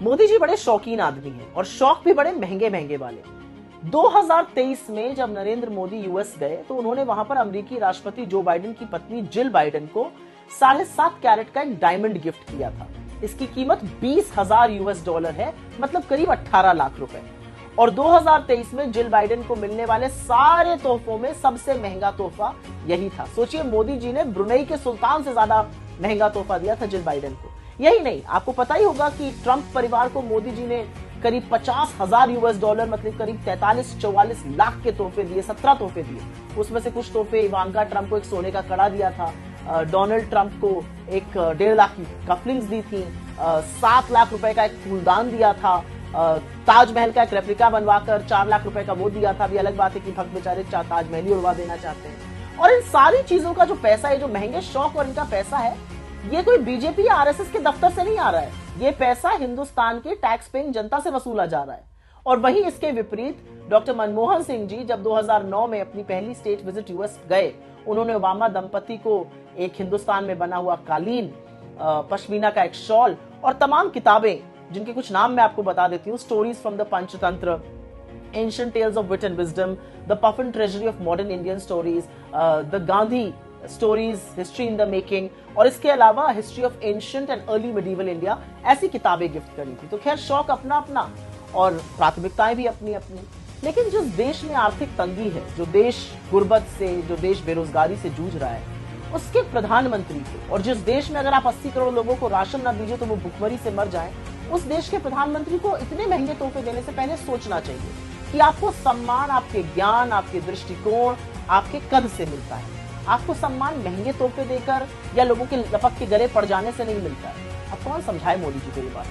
मोदी जी बड़े शौकीन आदमी हैं और शौक भी बड़े महंगे महंगे वाले। 2023 में जब नरेंद्र मोदी यूएस गए तो उन्होंने वहां पर अमेरिकी राष्ट्रपति जो बाइडेन की पत्नी जिल बाइडेन को 7.5 कैरेट का एक डायमंड गिफ्ट किया था। इसकी कीमत $20,000 है, मतलब करीब 18 लाख रुपए। और 2023 में जिल बाइडेन को मिलने वाले सारे तोहफों में सबसे महंगा तोहफा यही था। सोचिए, मोदी जी ने ब्रुनेई के सुल्तान से ज्यादा महंगा तोहफा दिया था जिल बाइडेन को। यही नहीं, आपको पता ही होगा कि ट्रंप परिवार को मोदी जी ने करीब $50,000 मतलब करीब 43-44 लाख के तोहफे दिए, 17 तोहफे दिए। उसमें से कुछ तोहफे इवांका ट्रंप को एक सोने का कड़ा दिया था, डोनाल्ड ट्रंप को एक 1.5 लाख की कफलिंग्स दी थी, 7 लाख रुपए का एक फूलदान दिया था, ताजमहल का एक रेप्लिका बनवाकर 4 लाख रुपए का वो दिया था। अभी अलग बात है कि भक्त बेचारे ताजमहल ही उड़वा देना चाहते हैं। और इन सारी चीजों का जो पैसा है, जो महंगे शौक और इनका पैसा है, ये कोई बीजेपी या आरएसएस के दफ्तर से नहीं आ रहा है। ये पैसा हिंदुस्तान की टैक्स पेइंग जनता से वसूला जा रहा है। और वहीं इसके विपरीत डॉक्टर मनमोहन सिंह जी जब 2009 में अपनी पहली स्टेट विजिट यूएस गए, उन्होंने ओबामा दंपति को एक हिंदुस्तान में बना हुआ कालीन, पश्मीना का एक शॉल और तमाम किताबें, जिनके कुछ नाम मैं आपको बता देती हूँ, stories from the Panchatantra, ancient tales of wit and wisdom, the Puffin treasury of modern Indian stories, the Gandhi stories, history in the making, और इसके अलावा history of ancient and early medieval India, ऐसी किताबें गिफ्ट करी थी। तो खैर, शौक अपना अपना और प्राथमिकताएं भी अपनी अपनी। लेकिन जिस देश में आर्थिक तंगी है, जो देश गुर्बत से, जो देश बेरोजगारी से जूझ रहा है, उसके प्रधानमंत्री को, और जिस देश में अगर आप 80 करोड़ लोगों को राशन ना दीजिए तो वो भुखमरी से मर जाए, उस देश के प्रधानमंत्री को इतने महंगे तोहफे देने से पहले सोचना चाहिए कि आपको सम्मान आपके ज्ञान, आपके दृष्टिकोण, आपके कद से मिलता है। आपको सम्मान महंगे तोहफे देकर या लोगों के लपक के गले पड़ जाने से नहीं मिलता है। अब कौन समझाए मोदी जी को ये बात।